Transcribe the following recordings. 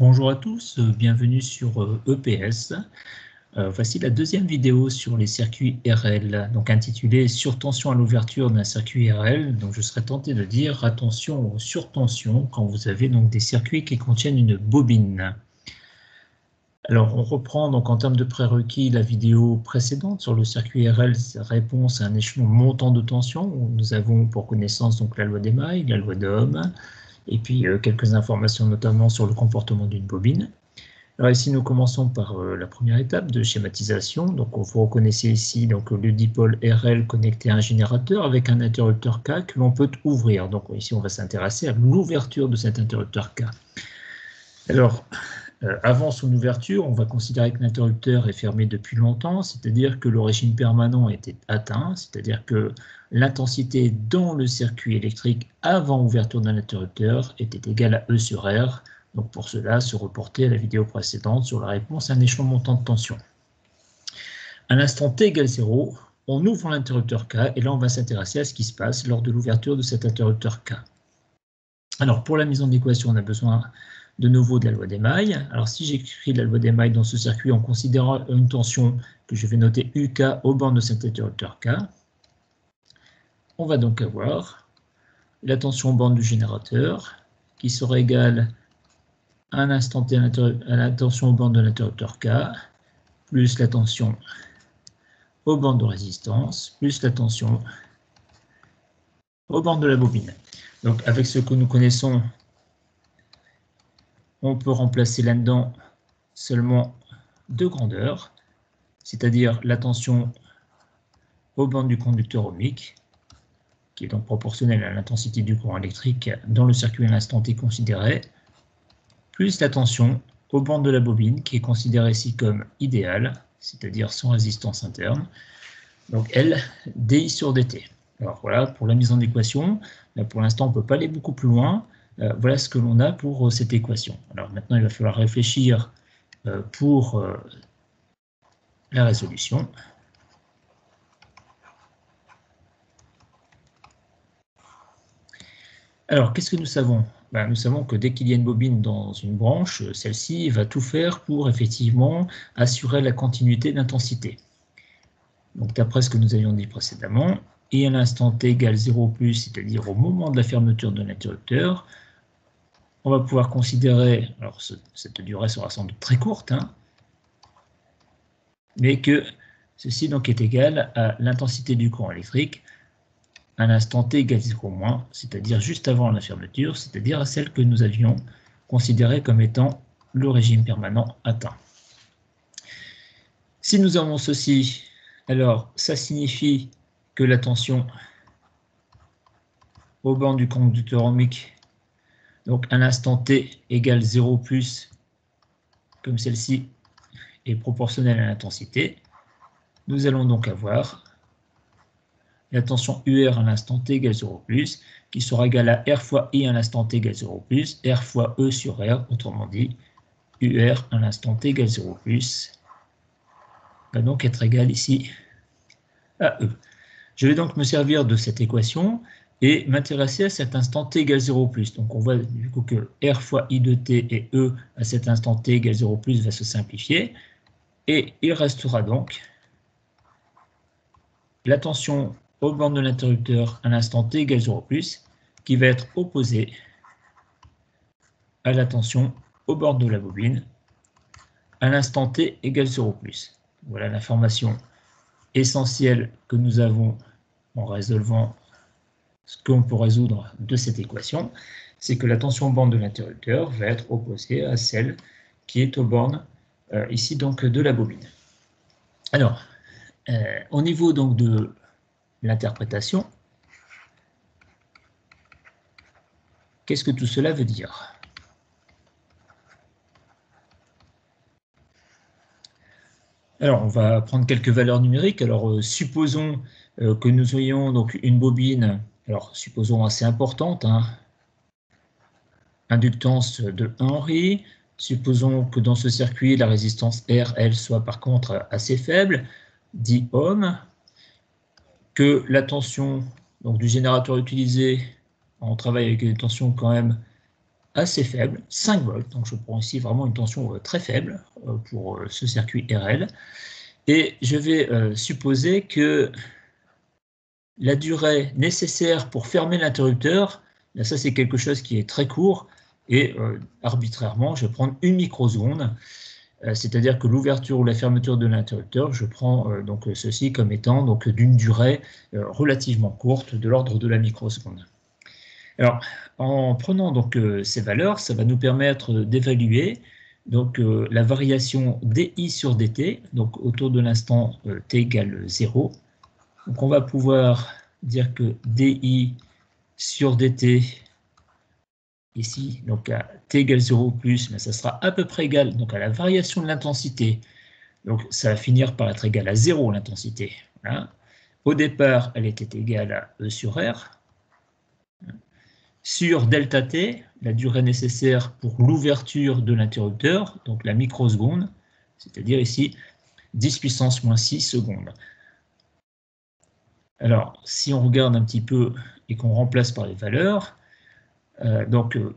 Bonjour à tous, bienvenue sur EPS. Voici la deuxième vidéo sur les circuits RL, donc intitulée « Surtension à l'ouverture d'un circuit RL ». Donc je serais tenté de dire attention aux surtensions quand vous avez donc des circuits qui contiennent une bobine. Alors on reprend donc en termes de prérequis la vidéo précédente sur le circuit RL, réponse à un échelon montant de tension, où nous avons pour connaissance donc la loi d'Emaille, la loi d'Ohm, et puis quelques informations notamment sur le comportement d'une bobine. Alors ici, nous commençons par la première étape de schématisation. Donc, vous reconnaissez ici donc, le dipôle RL connecté à un générateur avec un interrupteur K que l'on peut ouvrir. Donc ici, on va s'intéresser à l'ouverture de cet interrupteur K. Alors, avant son ouverture, on va considérer que l'interrupteur est fermé depuis longtemps, c'est-à-dire que le régime permanent était atteint, c'est-à-dire que l'intensité dans le circuit électrique avant ouverture d'un interrupteur était égale à E sur R. Donc pour cela, se reporter à la vidéo précédente sur la réponse à un échelon montant de tension. À l'instant t égale 0, on ouvre l'interrupteur K et là on va s'intéresser à ce qui se passe lors de l'ouverture de cet interrupteur K. Alors pour la mise en équation, on a besoin de nouveau de la loi d'Emaille. Alors si j'écris la loi d'Emaille dans ce circuit en considérant une tension que je vais noter UK aux bornes de cet interrupteur K, on va donc avoir la tension aux bornes du générateur qui sera égale à un instant t à la tension aux bornes de l'interrupteur K plus la tension aux bornes de résistance plus la tension aux bornes de la bobine. Donc avec ce que nous connaissons, on peut remplacer là-dedans seulement deux grandeurs, c'est-à-dire la tension aux bornes du conducteur ohmique, qui est donc proportionnelle à l'intensité du courant électrique dans le circuit à l'instant t considéré, plus la tension aux bornes de la bobine, qui est considérée ici comme idéale, c'est-à-dire sans résistance interne, donc L, dI sur dt. Alors voilà, pour la mise en équation, là, pour l'instant on ne peut pas aller beaucoup plus loin, voilà ce que l'on a pour cette équation. Alors maintenant il va falloir réfléchir pour la résolution. Alors, qu'est-ce que nous savons? Nous savons que dès qu'il y a une bobine dans une branche, celle-ci va tout faire pour effectivement assurer la continuité d'intensité. Donc, d'après ce que nous avions dit précédemment, et à l'instant t égale 0+, c'est-à-dire au moment de la fermeture de l'interrupteur, on va pouvoir considérer, alors cette durée sera sans doute très courte, mais que ceci donc est égal à l'intensité du courant électrique à l'instant t égale 0-, c'est-à-dire juste avant la fermeture, c'est-à-dire à celle que nous avions considérée comme étant le régime permanent atteint. Si nous avons ceci, alors ça signifie que la tension aux bornes du conducteur ohmique, donc à l'instant t égale 0+, comme celle-ci est proportionnelle à l'intensité, nous allons donc avoir la tension UR à l'instant t égale 0+, qui sera égale à R fois I à l'instant t égale 0+, R fois E sur R, autrement dit, UR à l'instant t égale 0+, va donc être égal ici à E. Je vais donc me servir de cette équation et m'intéresser à cet instant t égale 0+. Donc on voit du coup que R fois I de t et E à cet instant t égale 0+, va se simplifier, et il restera donc la tension aux bornes de l'interrupteur à l'instant t égale 0+, qui va être opposée à la tension aux bornes de la bobine à l'instant t égale 0+. Voilà l'information essentielle que nous avons en résolvant ce qu'on peut résoudre de cette équation, c'est que la tension aux bornes de l'interrupteur va être opposée à celle qui est aux bornes ici donc de la bobine. Alors, au niveau donc de l'interprétation, qu'est-ce que tout cela veut dire? Alors, on va prendre quelques valeurs numériques. Alors, supposons que nous ayons donc une bobine, alors supposons assez importante, inductance de 1 Henry. Supposons que dans ce circuit, la résistance R, elle, soit par contre assez faible, 10 ohms, que la tension donc, du générateur utilisé, on travaille avec des tensions quand même assez faible, 5 volts. Donc je prends ici vraiment une tension très faible pour ce circuit RL. Et je vais supposer que la durée nécessaire pour fermer l'interrupteur, ça c'est quelque chose qui est très court, et arbitrairement, je vais prendre 1 microseconde, c'est-à-dire que l'ouverture ou la fermeture de l'interrupteur, je prends donc ceci comme étant donc d'une durée relativement courte, de l'ordre de la microseconde. Alors, en prenant donc ces valeurs, ça va nous permettre d'évaluer donc la variation dI sur dt, donc autour de l'instant t égale 0. Donc on va pouvoir dire que dI sur dt, ici, donc à t égale 0 plus, mais ça sera à peu près égal donc à la variation de l'intensité. Donc ça va finir par être égal à 0 l'intensité. Voilà. Au départ, elle était égale à E sur R. Sur delta t, la durée nécessaire pour l'ouverture de l'interrupteur, donc la microseconde, c'est-à-dire ici 10 puissance moins 6 secondes. Alors, si on regarde un petit peu et qu'on remplace par les valeurs,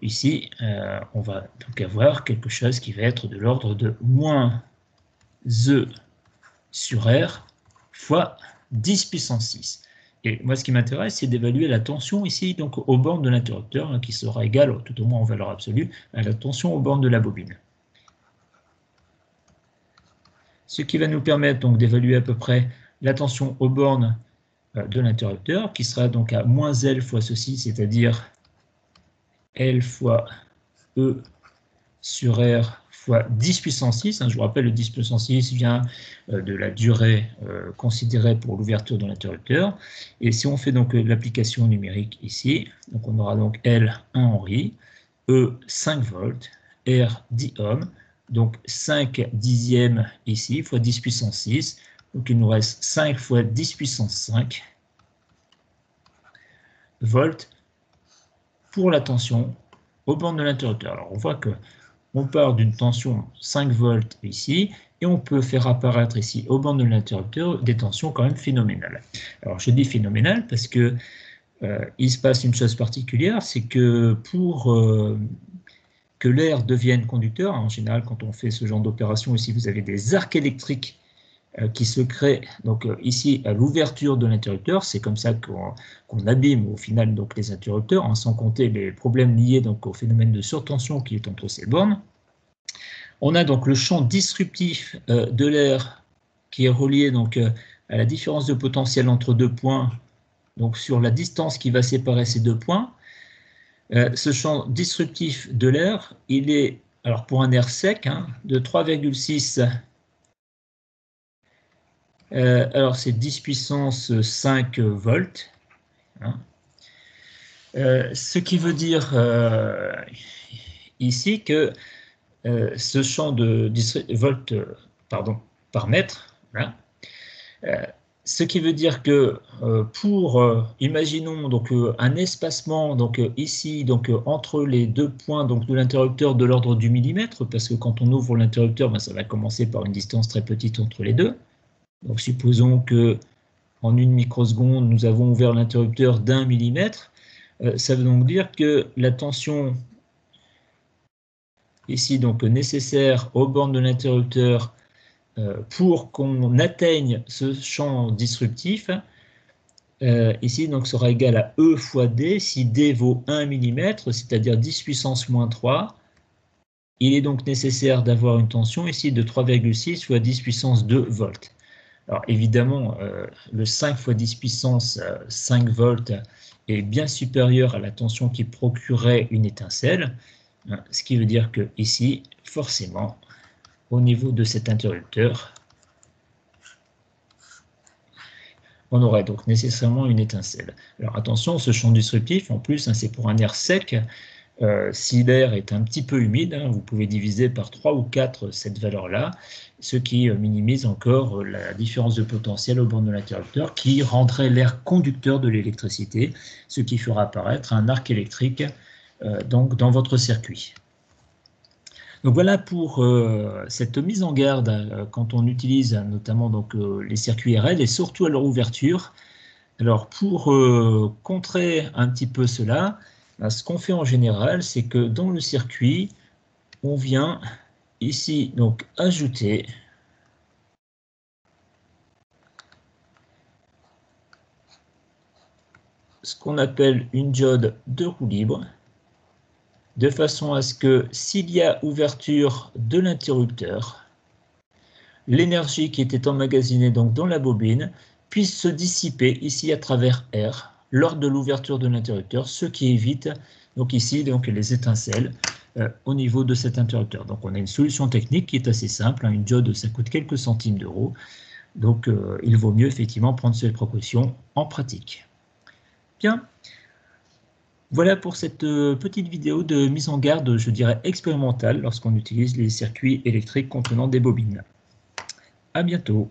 ici, on va donc avoir quelque chose qui va être de l'ordre de moins E sur R fois 10 puissance 6. Et moi, ce qui m'intéresse, c'est d'évaluer la tension ici, donc aux bornes de l'interrupteur, hein, qui sera égale, tout au moins en valeur absolue, à la tension aux bornes de la bobine. Ce qui va nous permettre donc d'évaluer à peu près la tension aux bornes de l'interrupteur, qui sera donc à moins L fois ceci, c'est-à-dire L fois E sur R fois 10 puissance 6. Je vous rappelle, le 10 puissance 6 vient de la durée considérée pour l'ouverture de l'interrupteur. Et si on fait donc l'application numérique ici, donc on aura donc L 1 Henri, E 5 volts, R 10 ohms, donc 5 dixièmes ici, fois 10 puissance 6. Donc il nous reste 5 fois 10 puissance 5 volts pour la tension aux bornes de l'interrupteur. Alors on voit que on part d'une tension 5 volts ici, et on peut faire apparaître ici, aux bornes de l'interrupteur, des tensions quand même phénoménales. Alors je dis phénoménales parce que il se passe une chose particulière, c'est que pour que l'air devienne conducteur, en général quand on fait ce genre d'opération ici, vous avez des arcs électriques qui se créent donc ici à l'ouverture de l'interrupteur. C'est comme ça qu'on abîme au final donc les interrupteurs, hein, sans compter les problèmes liés donc au phénomène de surtension qui est entre ces bornes. On a donc le champ disruptif de l'air qui est relié donc à la différence de potentiel entre deux points, donc sur la distance qui va séparer ces deux points. Ce champ disruptif de l'air, il est, alors pour un air sec, hein, de 3,6. Alors c'est 10 puissance 5 volts. Hein. Ce qui veut dire ici que ce champ de volts par mètre, hein, ce qui veut dire que pour, imaginons donc un espacement donc ici donc entre les deux points donc de l'interrupteur de l'ordre du millimètre, parce que quand on ouvre l'interrupteur, ben, ça va commencer par une distance très petite entre les deux. Donc supposons que en 1 microseconde, nous avons ouvert l'interrupteur d'1 millimètre. Ça veut donc dire que la tension ici donc nécessaire aux bornes de l'interrupteur pour qu'on atteigne ce champ disruptif, ici donc sera égal à E fois D, si D vaut 1 mm, c'est-à-dire 10 puissance moins 3. Il est donc nécessaire d'avoir une tension ici de 3,6 fois 10 puissance 2 volts. Alors évidemment, le 5 fois 10 puissance 5 volts est bien supérieur à la tension qui procurerait une étincelle, hein, ce qui veut dire que ici, forcément, au niveau de cet interrupteur, on aurait donc nécessairement une étincelle. Alors attention, ce champ disruptif, en plus, hein, c'est pour un air sec. Si l'air est un petit peu humide, hein, vous pouvez diviser par 3 ou 4 cette valeur-là, ce qui minimise encore la différence de potentiel au bornes de l'interrupteur, qui rendrait l'air conducteur de l'électricité, ce qui fera apparaître un arc électrique donc dans votre circuit. Donc voilà pour cette mise en garde quand on utilise notamment donc, les circuits RL et surtout à leur ouverture. Alors pour contrer un petit peu cela, Ce qu'on fait en général, c'est que dans le circuit, on vient ici donc ajouter ce qu'on appelle une diode de roue libre, de façon à ce que s'il y a ouverture de l'interrupteur, l'énergie qui était emmagasinée donc dans la bobine puisse se dissiper ici à travers R lors de l'ouverture de l'interrupteur, ce qui évite donc ici donc les étincelles au niveau de cet interrupteur. Donc on a une solution technique qui est assez simple, hein, une diode ça coûte quelques centimes d'euros, donc il vaut mieux effectivement prendre cette précaution en pratique. Bien, voilà pour cette petite vidéo de mise en garde, je dirais expérimentale, lorsqu'on utilise les circuits électriques contenant des bobines. À bientôt.